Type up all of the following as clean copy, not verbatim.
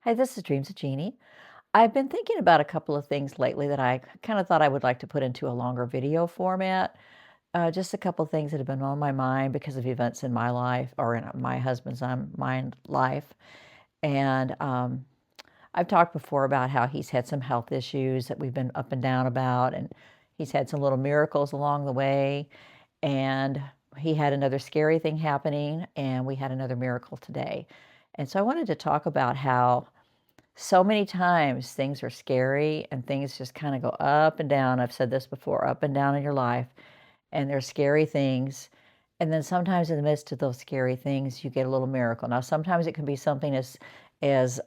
Hi, this is Dreams of Jeannie. I've been thinking about a couple of things lately that I kind of thought I would like to put into a longer video format. Just a couple of things that have been on my mind because of events in my life or in my husband's mind life. And I've talked before about how he's had some health issues that we've been up and down about, and he's had some little miracles along the way. And he had another scary thing happening, and we had another miracle today. And so I wanted to talk about how so many times things are scary and things just kind of go up and down. I've said this before, up and down in your life, and there's scary things. And then sometimes in the midst of those scary things, you get a little miracle. Now, sometimes it can be something as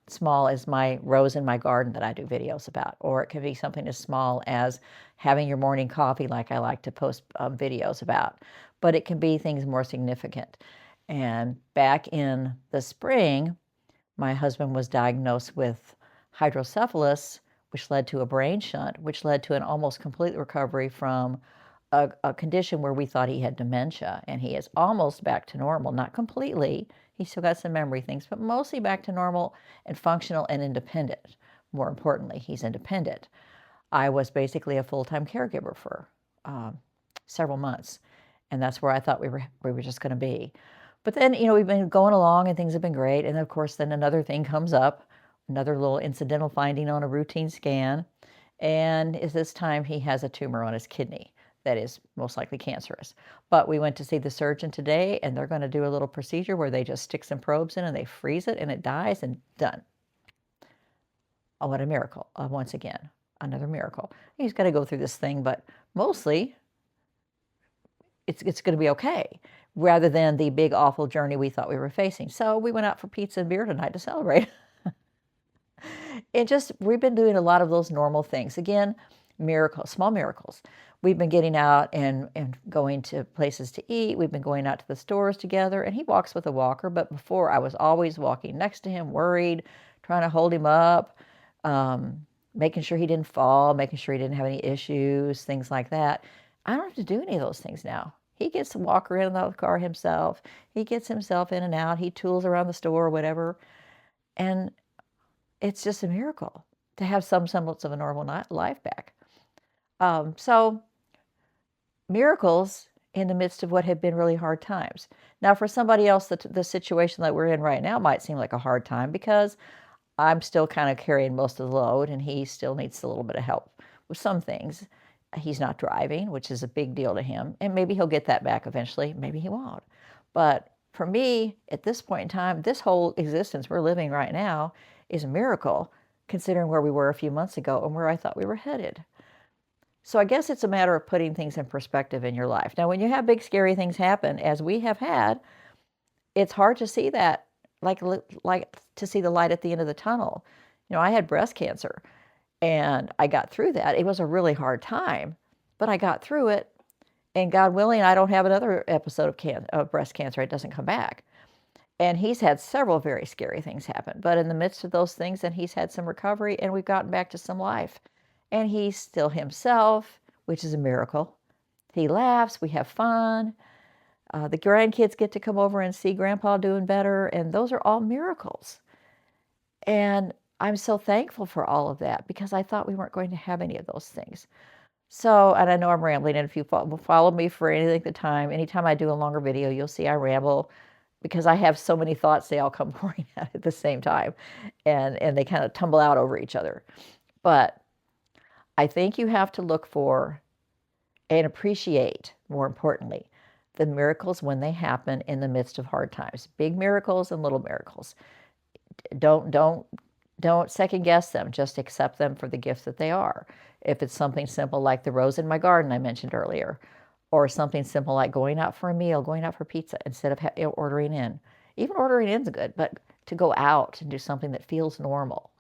small as my rose in my garden that I do videos about, or it can be something as small as having your morning coffee, like I like to post videos about. But it can be things more significant. And back in the spring, my husband was diagnosed with hydrocephalus, which led to a brain shunt, which led to an almost complete recovery from a condition where we thought he had dementia. And he is almost back to normal, not completely. He's still got some memory things, but mostly back to normal and functional and independent. More importantly, he's independent. I was basically a full-time caregiver for several months, and that's where I thought we were just going to be. But then, we've been going along and things have been great. And of course, then another thing comes up, another little incidental finding on a routine scan. And is this time he has a tumor on his kidney that is most likely cancerous. But we went to see the surgeon today, and they're going to do a little procedure where they just stick some probes in and they freeze it and it dies and done. Oh, what a miracle. Once again, another miracle. He's got to go through this thing, but mostly it's going to be okay, rather than the big awful journey we thought we were facing. So we went out for pizza and beer tonight to celebrate. We've been doing a lot of those normal things. Again, miracles, small miracles. We've been getting out and going to places to eat. We've been going out to the stores together, and he walks with a walker. But before, I was always walking next to him, worried, trying to hold him up, making sure he didn't fall, making sure he didn't have any issues, things like that. I don't have to do any of those things now. He gets to walk around the car himself. He gets himself in and out. He tools around the store or whatever. And it's just a miracle to have some semblance of a normal life back. So miracles in the midst of what have been really hard times. Now, for somebody else, the situation that we're in right now might seem like a hard time because I'm still kind of carrying most of the load, and he still needs a little bit of help with some things. He's not driving, which is a big deal to him, and maybe he'll get that back eventually. Maybe he won't. But for me, at this point in time, this whole existence we're living right now is a miracle, considering where we were a few months ago and where I thought we were headed. So I guess it's a matter of putting things in perspective in your life. Now, when you have big, scary things happen, as we have had, it's hard to see that, like to see the light at the end of the tunnel. I had breast cancer, and I got through that. It was a really hard time, but I got through it, and God willing, I don't have another episode of breast cancer. It doesn't come back. And he's had several very scary things happen, but in the midst of those things, then he's had some recovery, and we've gotten back to some life. And he's still himself, which is a miracle. He laughs, we have fun. The grandkids get to come over and see Grandpa doing better, and those are all miracles. And I'm so thankful for all of that because I thought we weren't going to have any of those things. So, and I know I'm rambling, and if you follow me for any length of time, anytime I do a longer video, you'll see I ramble because I have so many thoughts, they all come pouring out at the same time, and they kind of tumble out over each other. But I think you have to look for and appreciate, more importantly, the miracles when they happen in the midst of hard times. Big miracles and little miracles. Don't second guess them. Just accept them for the gift that they are. If it's something simple like the rose in my garden I mentioned earlier, or something simple like going out for a meal, going out for pizza instead of ordering in. Even ordering in is good, but to go out and do something that feels normal,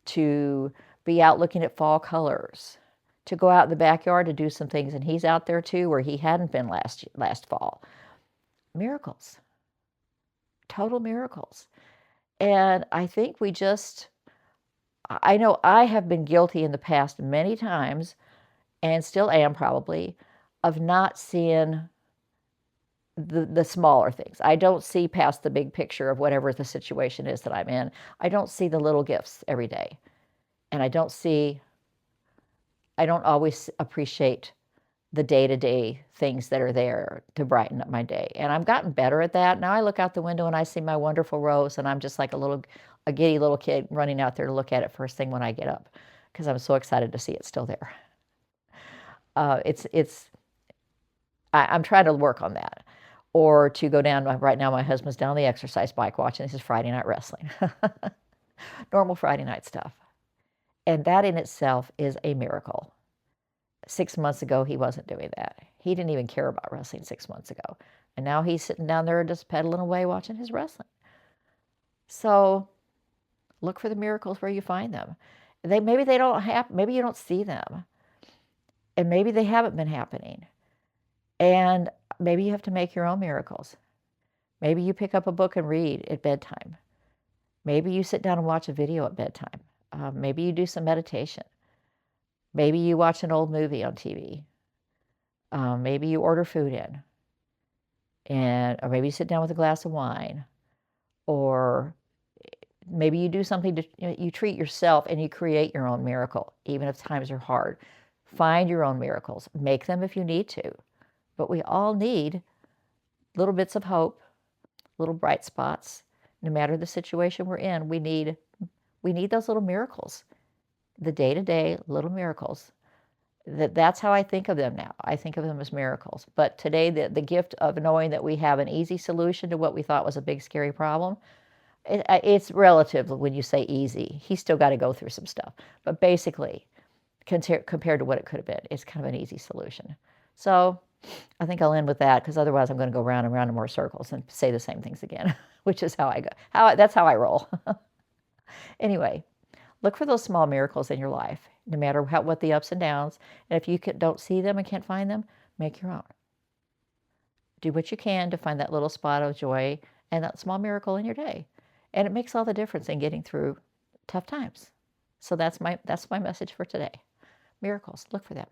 to be out looking at fall colors, to go out in the backyard to do some things, and he's out there too, where he hadn't been last fall. Miracles, total miracles. And I think I know I have been guilty in the past many times, and still am probably, of not seeing the smaller things. I don't see past the big picture of whatever the situation is that I'm in. I don't see the little gifts every day. And I don't always appreciate the day-to-day things that are there to brighten up my day. And I've gotten better at that. Now I look out the window and I see my wonderful rose and I'm just like a giddy little kid running out there to look at it first thing when I get up because I'm so excited to see it still there. It's I'm trying to work on that. Or to go down, right now my husband's down the exercise bike watching his Friday night wrestling. Normal Friday night stuff. And that in itself is a miracle. 6 months ago, he wasn't doing that. He didn't even care about wrestling 6 months ago. And now he's sitting down there just pedaling away watching his wrestling. So look for the miracles where you find them. Maybe they don't happen, maybe you don't see them. And maybe they haven't been happening. And maybe you have to make your own miracles. Maybe you pick up a book and read at bedtime. Maybe you sit down and watch a video at bedtime. Maybe you do some meditation. Maybe you watch an old movie on TV. Maybe you order food in. Or maybe you sit down with a glass of wine. Or maybe you do something you treat yourself and you create your own miracle, even if times are hard. Find your own miracles. Make them if you need to. But we all need little bits of hope, little bright spots. No matter the situation we're in, we need those little miracles. The day-to-day little miracles. That's how I think of them now. I think of them as miracles. But today, the gift of knowing that we have an easy solution to what we thought was a big, scary problem, it's relative when you say easy. He's still got to go through some stuff. But basically, compared to what it could have been, it's kind of an easy solution. So I think I'll end with that because otherwise I'm going to go round and round in more circles and say the same things again, which is how I go. That's how I roll. Anyway, look for those small miracles in your life, no matter what the ups and downs. And if you don't see them and can't find them, make your own. Do what you can to find that little spot of joy and that small miracle in your day. And it makes all the difference in getting through tough times. So that's my message for today. Miracles, look for them.